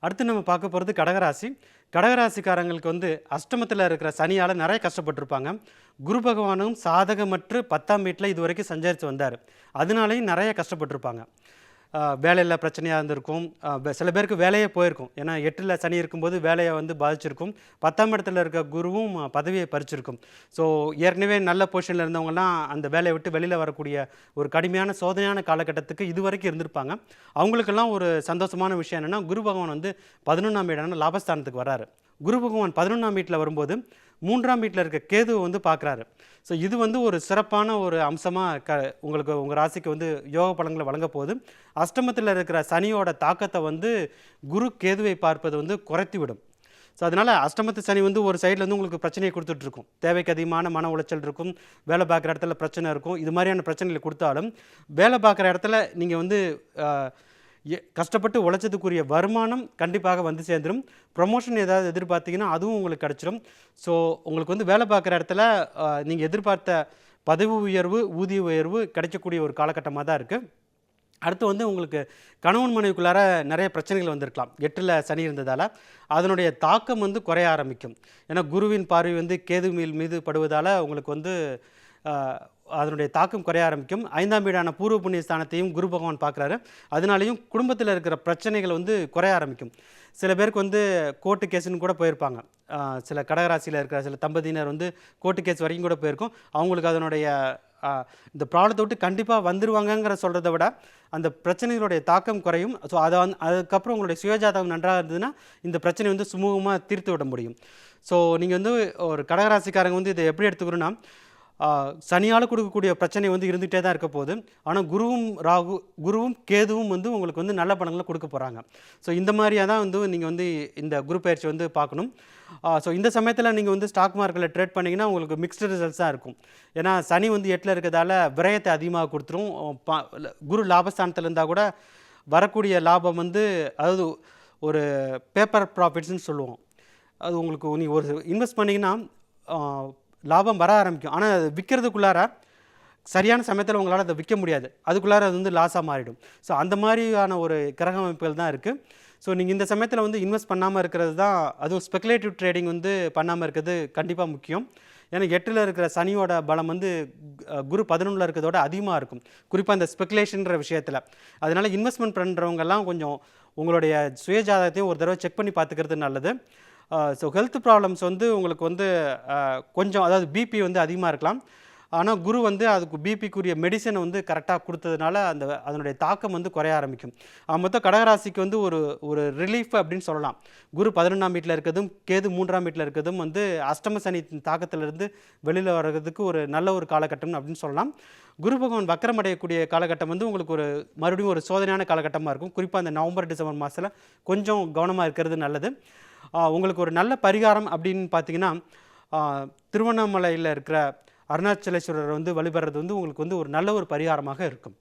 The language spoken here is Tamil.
அடுத்து நம்ம பார்க்க போகிறது கடகராசி. கடகராசிக்காரங்களுக்கு வந்து அஷ்டமத்தில் இருக்கிற சனியால் நிறைய கஷ்டப்பட்டிருப்பாங்க. குரு பகவானும் சாதகமற்று 10ஆம் வீட்டில் இதுவரைக்கும் சஞ்சரித்து வந்தார். அதனாலேயும் நிறைய கஷ்டப்பட்டிருப்பாங்க. வேலையில் பிரச்சனையாக இருந்திருக்கும். சில பேருக்கு வேலையே போயிருக்கும். ஏன்னா 8ல் சனி இருக்கும்போது வேலையை வந்து பாதிச்சிருக்கும். 10ஆம் இடத்துல இருக்க குருவும் பதவியை பறிச்சிருக்கும். ஸோ ஏற்கனவே நல்ல பொசிஷனில் இருந்தவங்கலாம் அந்த வேலையை விட்டு வெளியில் வரக்கூடிய ஒரு கடுமையான சோதனையான காலகட்டத்துக்கு இதுவரைக்கும் இருந்திருப்பாங்க. அவங்களுக்கெல்லாம் ஒரு சந்தோஷமான விஷயம் என்னென்னா, குரு பகவான் வந்து 11ஆம் வீடான லாபஸ்தானத்துக்கு வராரு. குரு பகவான் 11ஆம் வீட்டில் வரும்போது 3ஆம் வீட்டில் இருக்க கேதுவை வந்து பார்க்குறாரு. ஸோ இது வந்து ஒரு சிறப்பான ஒரு அம்சமாக உங்களுக்கு உங்கள் ராசிக்கு வந்து யோக பலன்களை வழங்க போகுது. அஷ்டமத்தில் இருக்கிற சனியோட தாக்கத்தை வந்து குரு கேதுவை பார்ப்பது வந்து குறைத்து விடும். ஸோ அதனால் அஷ்டமத்து சனி வந்து ஒரு சைடில் வந்து உங்களுக்கு பிரச்சனையை கொடுத்துட்ருக்கும். தேவைக்கு அதிகமான மன உளைச்சல் இருக்கும், வேலை பார்க்குற இடத்துல பிரச்சனை இருக்கும். இது மாதிரியான பிரச்சனைகளை கொடுத்தாலும் வேலை பார்க்குற இடத்துல நீங்கள் வந்து கஷ்டப்பட்டு உழைச்சதுக்குரிய வருமானம் கண்டிப்பாக வந்து சேர்ந்துடும். ப்ரொமோஷன் ஏதாவது எதிர்பார்த்தீங்கன்னா அதுவும் உங்களுக்கு கிடச்சிடும். ஸோ உங்களுக்கு வந்து வேலை பார்க்குற இடத்துல நீங்கள் எதிர்பார்த்த பதவி உயர்வு, ஊதிய உயர்வு கிடைக்கக்கூடிய ஒரு காலகட்டமாக தான் இருக்குது. அடுத்து வந்து உங்களுக்கு கணவன் மனைவிக்குள்ளார நிறைய பிரச்சனைகள் வந்திருக்கலாம். 8ல் சனி இருந்ததால் அதனுடைய தாக்கம் வந்து குறைய ஆரம்பிக்கும். ஏன்னா குருவின் பார்வை வந்து கேது மீது படுவதால் உங்களுக்கு வந்து அதனுடைய தாக்கம் குறைய ஆரம்பிக்கும். 5ஆம் வீடான பூர்வ புண்ணிய ஸ்தானத்தையும் குரு பகவான் பார்க்குறாரு. அதனாலையும் குடும்பத்தில் இருக்கிற பிரச்சனைகள் வந்து குறைய ஆரம்பிக்கும். சில பேருக்கு வந்து கோர்ட்டு கேஸுன்னு கூட போயிருப்பாங்க. சில கடகராசியில் இருக்கிற சில தம்பதியினர் வந்து கோர்ட்டு கேஸ் வரைக்கும் கூட போயிருக்கும். அவங்களுக்கு அதனுடைய இந்த ப்ராப்ளத்தை விட்டு கண்டிப்பாக வந்துடுவாங்கங்கிற சொல்கிறத விட அந்த பிரச்சனைகளுடைய தாக்கம் குறையும். ஸோ அதுக்கப்புறம் உங்களுடைய சுயஜாதகம் நன்றாக இருந்ததுன்னா இந்த பிரச்சனை வந்து சுமூகமாக தீர்த்து விட முடியும். ஸோ நீங்கள் வந்து ஒரு கடகராசிக்காரங்க வந்து இதை எப்படி எடுத்துக்கணும்னா, சனியால் கொடுக்கக்கூடிய பிரச்சனை வந்து இருந்துகிட்டே தான் இருக்க போகுது. ஆனால் குருவும் கேதுவும் வந்து உங்களுக்கு வந்து நல்ல பலன்களை கொடுக்க போகிறாங்க. ஸோ இந்த மாதிரியாக தான் வந்து நீங்கள் வந்து இந்த குரு பயிற்சி வந்து பார்க்கணும். ஸோ இந்த சமயத்தில் நீங்கள் வந்து ஸ்டாக் மார்க்கெட்டில் ட்ரேட் பண்ணிங்கன்னா உங்களுக்கு மிக்ஸ்டு ரிசல்ட்ஸ் தான் இருக்கும். ஏன்னா சனி வந்து 8ல் இருக்கிறதால விரயத்தை அதிகமாக கொடுத்துரும். குரு லாபஸ்தானத்தில் இருந்தால் கூட வரக்கூடிய லாபம் வந்து, அதாவது ஒரு பேப்பர் ப்ராஃபிட்ஸ்ன்னு சொல்லுவோம். அது உங்களுக்கு நீங்கள் ஒரு இன்வெஸ்ட் பண்ணிங்கன்னா லாபம் வர ஆரம்பிக்கும். ஆனால் அது விற்கிறதுக்குள்ளார சரியான சமயத்தில் உங்களால் அதை விற்க முடியாது. அதுக்குள்ளார அது வந்து லாஸாக மாறிடும். ஸோ அந்த மாதிரியான ஒரு கிரக அமைப்புகள் தான் இருக்குது. ஸோ நீங்கள் இந்த சமயத்தில் வந்து இன்வெஸ்ட் பண்ணாமல் இருக்கிறது தான், அதுவும் ஸ்பெகுலேட்டிவ் ட்ரேடிங் வந்து பண்ணாமல் இருக்கிறது கண்டிப்பாக முக்கியம். ஏன்னா 8ல் இருக்கிற சனியோட பலம் வந்து குரு 11ல் இருக்கிறதோட அதிகமாக இருக்கும், குறிப்பாக இந்த ஸ்பெகுலேஷன்ற விஷயத்தில். அதனால் இன்வெஸ்ட்மெண்ட் பண்ணுறவங்கெல்லாம் கொஞ்சம் உங்களுடைய சுயஜாதகத்தையும் ஒரு தடவை செக் பண்ணி பார்த்துக்கிறது நல்லது. ஸோ ஹெல்த் ப்ராப்ளம்ஸ் வந்து உங்களுக்கு வந்து கொஞ்சம், அதாவது பிபி வந்து அதிகமாக இருக்கலாம். ஆனால் குரு வந்து அதுக்கு பிபிக்குரிய மெடிசனை வந்து கரெக்டாக கொடுத்ததுனால அதனுடைய தாக்கம் வந்து குறைய ஆரம்பிக்கும். மொத்தம் கடகராசிக்கு வந்து ஒரு ரிலீஃப் அப்படின்னு சொல்லலாம். குரு 11ஆம் வீட்டில் இருக்கிறதும் கேது 3ஆம் வீட்டில் இருக்கிறதும் வந்து அஷ்டம சனி தாக்கத்திலிருந்து வெளியில் வர்றதுக்கு ஒரு நல்ல ஒரு காலகட்டம் அப்படின்னு சொல்லலாம். குரு பகவான் வக்கரம் அடையக்கூடிய காலகட்டம் வந்து உங்களுக்கு மறுபடியும் ஒரு சோதனையான காலகட்டமாக இருக்கும். குறிப்பாக அந்த நவம்பர் டிசம்பர் மாதத்தில் கொஞ்சம் கவனமாக இருக்கிறது நல்லது. உங்களுக்கு ஒரு நல்ல பரிகாரம் அப்படின்னு பார்த்தீங்கன்னா, திருவண்ணாமலையில் இருக்கிற அருணாச்சலேஸ்வரர் வந்து வழிபடுறது வந்து உங்களுக்கு வந்து ஒரு நல்ல ஒரு பரிகாரமாக இருக்கும்.